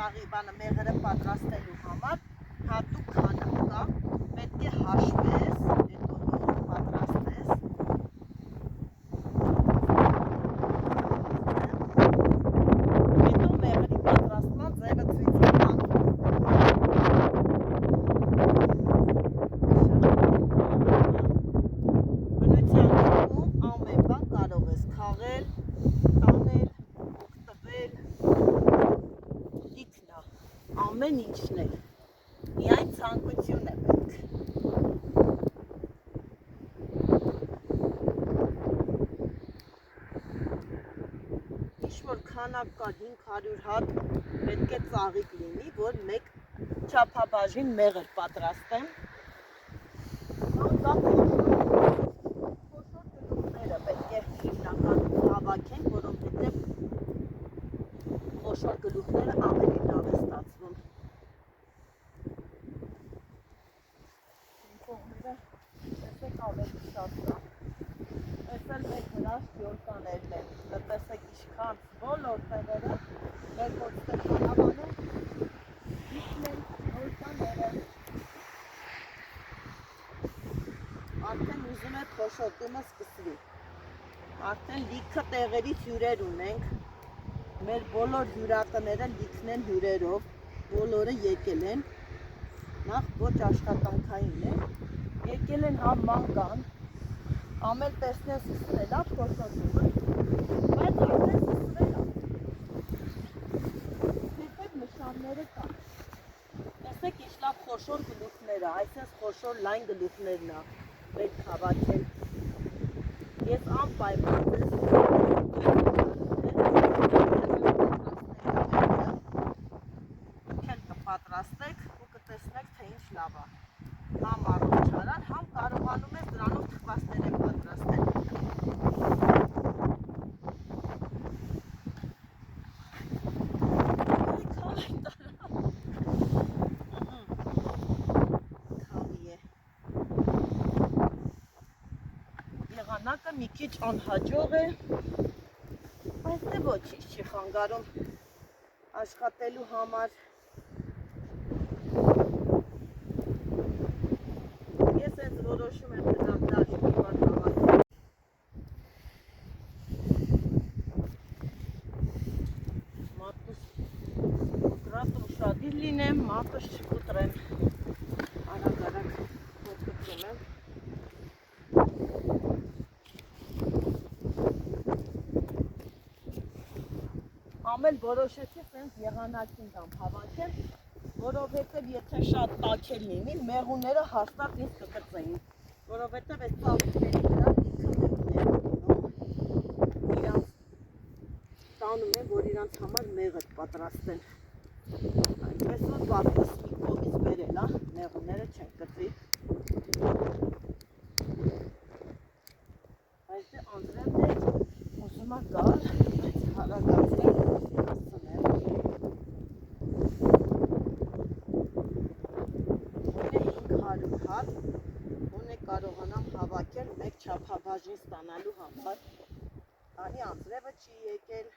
ծաղի բանը մեղրը պատրաստելու համար հատուկ քանակ կա, պետք է հաշվես, հետո հին պատրաստես։ Հետո մեղրի պատրաստման ձևը ցույց կտամ։ Բնության դեպքում ամեն բան կարող ես քաղել, տանել, օգտվել, լիքն է, ամեն ինչն է, միայն ցանկություն է պետք։ Ինչ-որ քանակ կա 500 հատ, պետք է ծաղիկ լինի, որ մեկ չափաբաժին մեղր պատրաստեմ։ Կա խոշոր գլուխները պետք է հիմնականում հավաքենք, որովհետև խոշոր գլուխները ավելի լավ է ստացվում։ Կողմերը տեսեք ավելի շատ կա։ Այս էլ մեր հրաշ յոլկաներն են, տեսեք ինչքան բոլոր տեղերը մեր ոչ Ստեփանավանում դիքն են յոլկաները։ Արդեն ուզում է փոշոտումը սկսվի։ Արդեն լիքը տեղերից հյուրեր ունենք։ Մեր բոլոր հյուրատները լիքն են հյուրերով, բոլորը եկել են, նախ ոչ աշխատանքային են, եկել են համ մանկան, ամեն տեսնեն սկսվել է փոշոտումը, բայց արդեն սկսվել է։ Հետև նշանները կան։ Տեսեք ինչ լավ խոշոր գլուխներ է, այսպես խոշոր լայն գլուխներն է պետք հավաքել։ Ես անպայման պատրաստեք ու կտեսնեք, թե ինչ լավ է։ Համ առողջարար, համ կարողանում ես դրանով թխվածներ պատրաստել։ Եղանակը մի քիչ անհաջող է, բայց դե ոչինչ չի խանգարում աշխատելու համար։ Ես հենց որոշում եմ դրանք դաշտուր հավաքել։ Մատուս կրատում շադիր լինեմ, մատուս չկուտրեմ, արագ կոտրում եմ։ Ամեն որոշեցի սենց եղանակին կամ հավաքեմ, որովհետև եթե շատ տաքել լինի, մեղուները հաստատ ինձ կկծեին, որովհետև այս ծաղիկների վրա լիքը մեղուներ ունենում, իրանց տանում են, որ իրանց համար մեղր պատրաստեն, այնպես որ պատրաստ մի կողից բերել է, մեղուները չեն կծի, բայց դե անձրև դե ուզում է գալ, բայց հարագացրեմ, կարողանամ հավաքել մեկ չափաբաժին ստանալու համար, անի անձրևը չի եկել,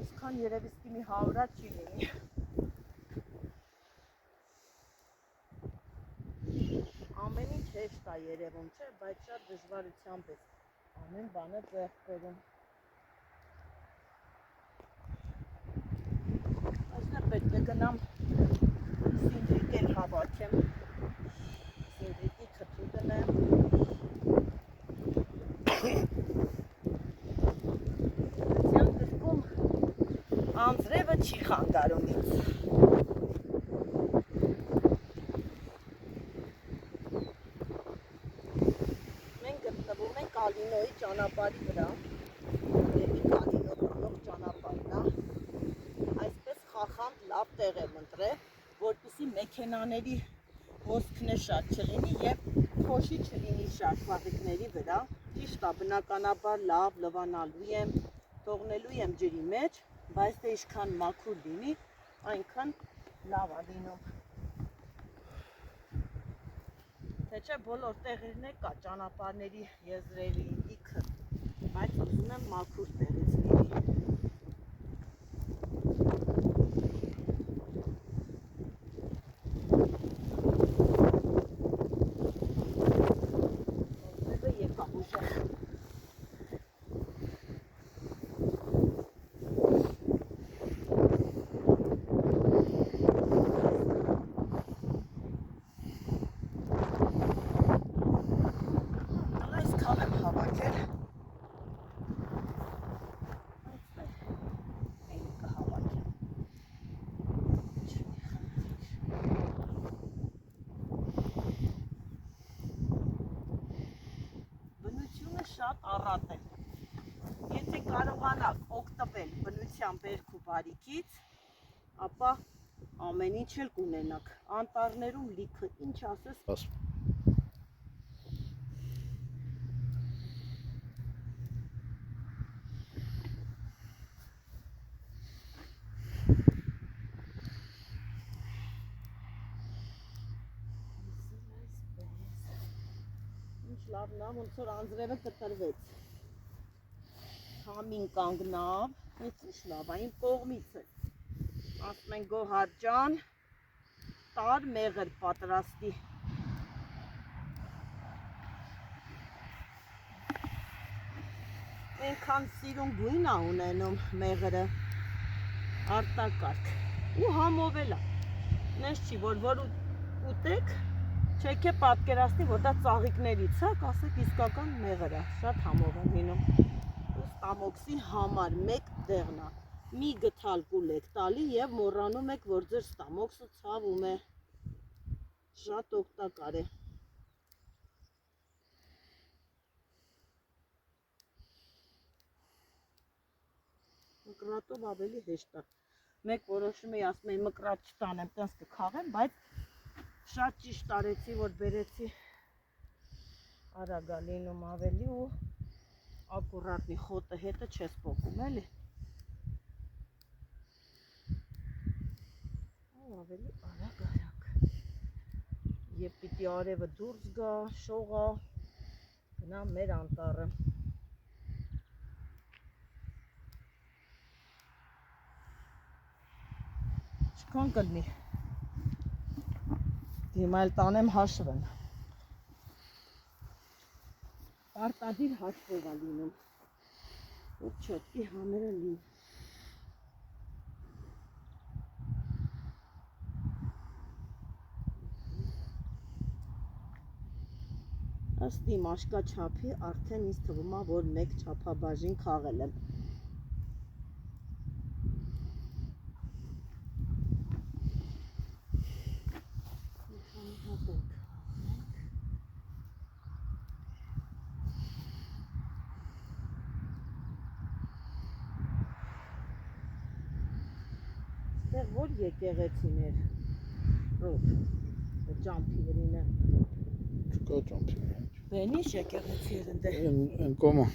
այսքան երևիսկի մի 100 չի լինի, ամեն ինչ հեշտ է երևում չէ, բայց շատ դժվարությամբ է ամեն բանը ձեռք բերում։ Այսինքն պետք է գնամ սինդրիկ էլ հավաքեմ, սինդրիկի թթու դնեմ։ Դրության գրքում անձրևը չի խանգարում ինձ։ Կալինոյի ճանապարհի վրա, դեպի Կալինո տանող ճանապարհն է, այսպես խախանդ լավ տեղ եմ ընտրել, որպեսզի մեքենաների հոսքն է շատ չլինի եւ փոշի չլինի շատ ծաղիկների վրա, ճիշտ է, բնականաբար լավ լվանալու եմ, թողնելու եմ ջրի մեջ, բայց դե ինչքան մաքուր լինի, այնքան լավ է լինում։ Թե չէ բոլոր տեղերն է կա ճանապարհների եզրերի լիքը, բայց ուզում եմ մաքուր տեղից լինի։ Շատ առատ է։ Եթե կարողանաք օգտվել բնության բերք ու բարիքից, ապա ամեն ինչ էլ կունենաք։ Անտառներում լիքը, ինչ ասես։ Լավն է, ոնց որ անձրևը կտրվեց, համին կանգնավ, հենց ինչ լավ է, իմ կողմից է, ասում են Գոհար ջան, տար մեղր պատրաստի, այնքան սիրուն գույն է ունենում մեղրը, արտակարգ, ու համովել է, նես չի, որ ուտեք, չեք է պատկերացնի, որ դա ծաղիկներից է, կասեք իսկական մեղր է, շատ համով եմ լինում։ Ու ստամոքսի համար մեկ դեղն է, մի գթալ կուլեք տալի և մոռանում եք, որ ձեր ստամոքսը ցավում է, շատ օգտակար է։ Մկրատով ավելի հեշտ է։ Մեկ որոշում էի ասում էի մկրատ չտանեմ, տենց կքաղեմ, բայց շատ ճիշտ արեցի, որ բերեցի արագ է լինում ավելի ու ակուրատնի խոտը հետը չես պոկում էլի։ Ավելի արագ։ Եվ պիտի արևը դուրս գա, շողա, գնա մեր անտառը։ Ինչքան կլինի։ Հիմա էլ տանեմ հաշվեն։ Պարտադիր հաշվով է լինում, որ չոտքի համերը լինի։ Ըստ իմ աշկաչափի արդեն ինձ թվում է, որ մեկ չափաբաժին քաղել եմ։ Որ եկեղեցիներ ռոք ճամփի վերինը չկա ճամփի բենիշ եկեղեցի էր ընդ են կոմա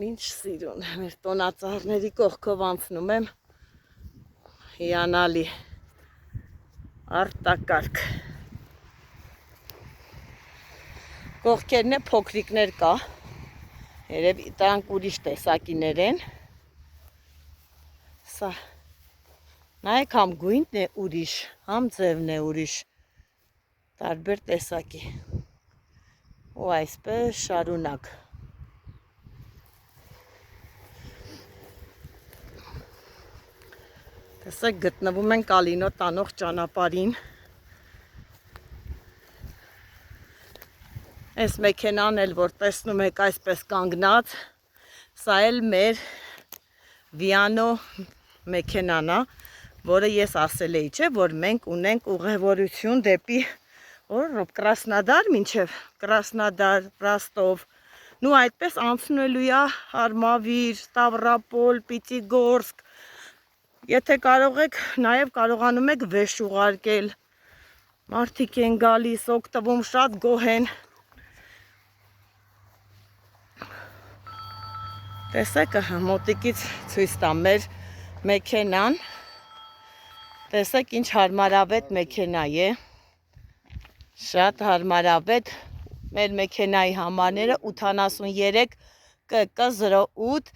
Ինչ սիրուն, մեր տոնածառների կողքով անցնում եմ, հիանալի, արտակարգ, կողքերն է փոքրիկներ կա, երևի դրանք ուրիշ տեսակիներ են, սա, նայեք համ գույնն է ուրիշ, համ ձևն է ուրիշ, տարբեր տեսակի, ու այսպես շարունակ, տեսեք գտնվում են Կալինո տանող ճանապարհին, այս մեքենան էլ որ տեսնում եք այսպես կանգնած, սա էլ մեր Վիանո մեքենան է, որը ես ասել էի, չէ, որ մենք ունենք ուղևորություն դեպի Օրոպ Կրասնոդար մինչև Կրասնոդար, Ռոստով։ Նու այդպես անցնելու է Արմավիր, Ստավրոպոլ, Պիտիգորսկ։ Եթե կարող եք, նաև կարողանում եք վեշ ուղարկել։ Մարդիկ են գալիս, օգտվում, շատ գոհ են։ Տեսեք, մոտիկից ցույց տամ մեր մեքենան։ Տեսեք, ինչ հարմարավետ մեքենա է։ Շատ հարմարավետ մեր մեքենայի համարները 83 ԿԿ 08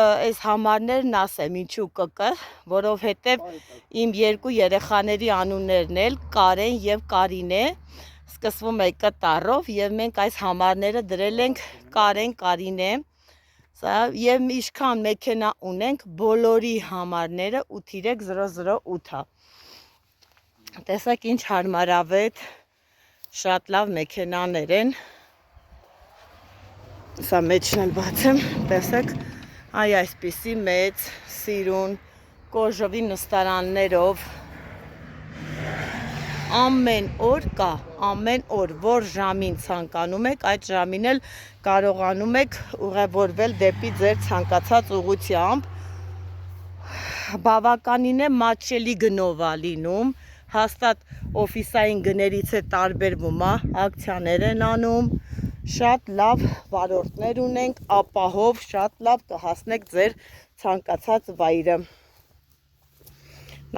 այս համարներն ասեմ ինչու ԿԿ, որովհետև իմ երկու երեխաների անուններն էլ Կարեն եւ Կարինե սկսվում է Կ տառով եւ մենք այս համարները դրել ենք Կարեն Կարինե եւ ինչքան մեքենա ունենք բոլորի համարները 83008-ա։ Տեսեք ինչ հարմարավետ շատ լավ մեքենաներ են։ Սա մեջն էլ բացեմ, տեսեք, այ այսպիսի մեծ, սիրուն, կոժովի նստարաններով ամեն օր կա, ամեն օր, որ ժամին ցանկանում եք, այդ ժամին էլ կարողանում եք ուղևորվել դեպի ձեր ցանկացած ուղղությամբ։ Բավականին է մատչելի գնով է լինում, հաստատ օֆիսային գներից է տարբերվում, ակցիաներ են անում, շատ լավ վարորդներ ունենք, ապահով, շատ լավ կհասնեք ձեր ցանկացած վայրը։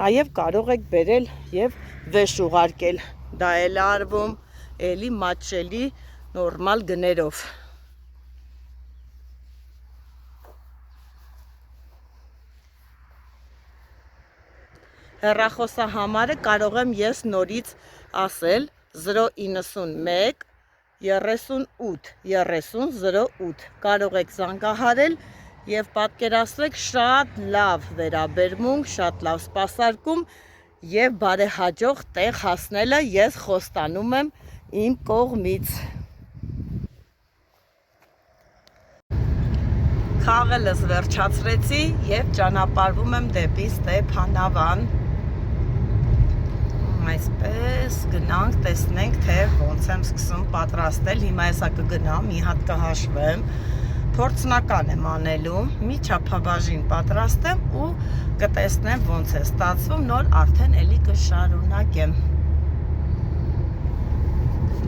Նաև կարող եք բերել եւ վեշ ուղարկել, դա էլ է արվում, էլի մատչելի նորմալ գներով։ Հեռախոսահամարը կարող եմ ես նորից ասել 091 38 30 08 կարող եք զանգահարել եւ պատկերացրեք շատ լավ վերաբերմունք, շատ լավ սպասարկում եւ բարեհաջող տեղ հասնելը ես խոստանում եմ իմ կողմից։ Խաղելս վերջացրեցի եւ ճանապարհվում եմ դեպի Ստեփանավան։ Այսպես գնանք, տեսնենք, թե ոնց եմ սկսում պատրաստել։ Հիմա հեսա կգնամ, մի հատ կհաշվեմ, փորձնական եմ անելու, մի չափաբաժին պատրաստեմ ու կտեսնեմ ոնց է ստացվում, նոր արդեն էլի կշարունակեմ։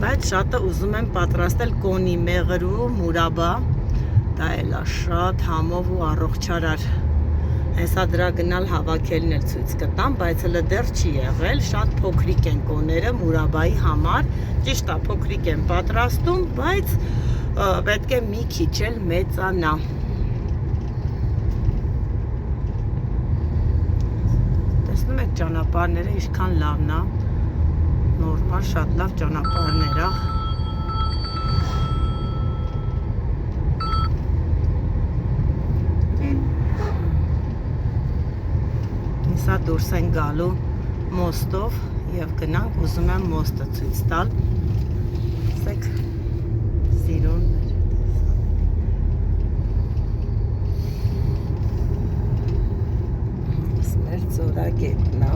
Բայց շատը ուզում եմ պատրաստել կոնի մեղրու մուրաբա, դա էլ է շատ համով ու առողջարար։ Հեսա դրա գնալ հավաքելն էլ ցույց կտամ, բայց հələ դեռ չի եղել, շատ փոքրիկ են կոները մուրաբայի համար, ճիշտ է փոքրիկ են պատրաստում, բայց պետք է մի քիչ էլ մեծանա։ Տեսնում եք ճանապարհները ինչքան լավն է, նորմալ շատ լավ ճանապարհներ է։ Սա դուրս են գալու մոստով եւ գնանք, ուզում եմ մոստը ցույց տալ։ Տեսեք, սիրուն մեր ծորագետն է։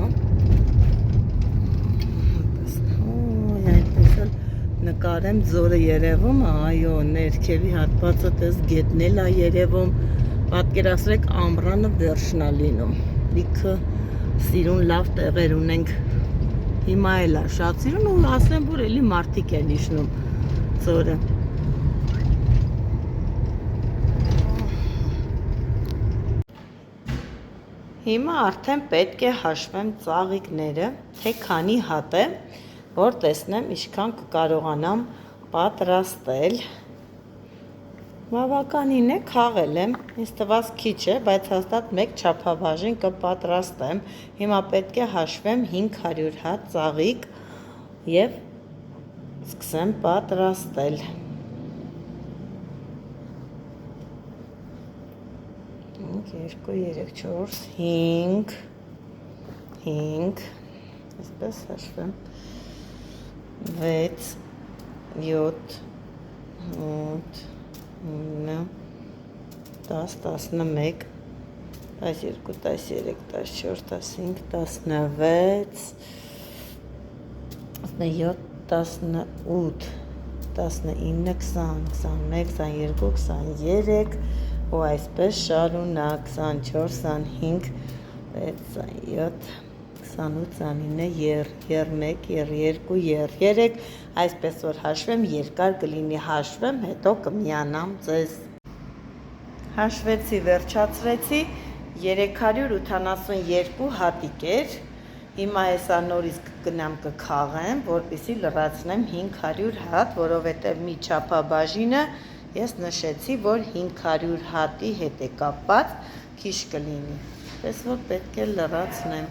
Այդպես էլ նկարեմ ձորը երևում է, այո, ներքևի հատվածը տես գետն էլ է երևում, պատկերացրեք ամռանը վերջն է լինում, լիքը սիրուն լավ տեղեր ունենք, հիմա էլ է շատ սիրուն ու ասեմ, որ էլի մարդիկ են իջնում ձորը։ Հիմա արդեն պետք է հաշվեմ ծաղիկները, թե քանի հատ է, որ տեսնեմ ինչքան կկարողանամ պատրաստել։ Բավականին է, խաղել եմ, ինձ թվաց քիչ է, բայց հաստատ մեկ չափաբաժին կպատրաստեմ։ Հիմա պետք է հաշվեմ 500 հատ ծաղիկ եւ սկսեմ պատրաստել։ 2, 3, 4, 5, այսպես հաշվեմ, 6, 7, 8, 9, 10, 11, 12, 13, 14, 15, 16, 17, 18, 19, 20, 21, 22, 23 ու այսպես շարունակ 24, 25, 27, 28, 29, 31, 32, 33, այսպես որ հաշվեմ, երկար կլինի հաշվեմ, հետո կմիանամ ձեզ։ Հաշվեցի, վերջացրեցի, 382 հատիկ էր, հիմա հեսա նորից կգնամ կքաղեմ, որպեսզի լրացնեմ 500 հատ, որովհետև մի չափաբաժինը ես նշեցի, որ 500 հատի հետ է կապված, քիչ կլինի, պես որ պետք է լրացնեմ։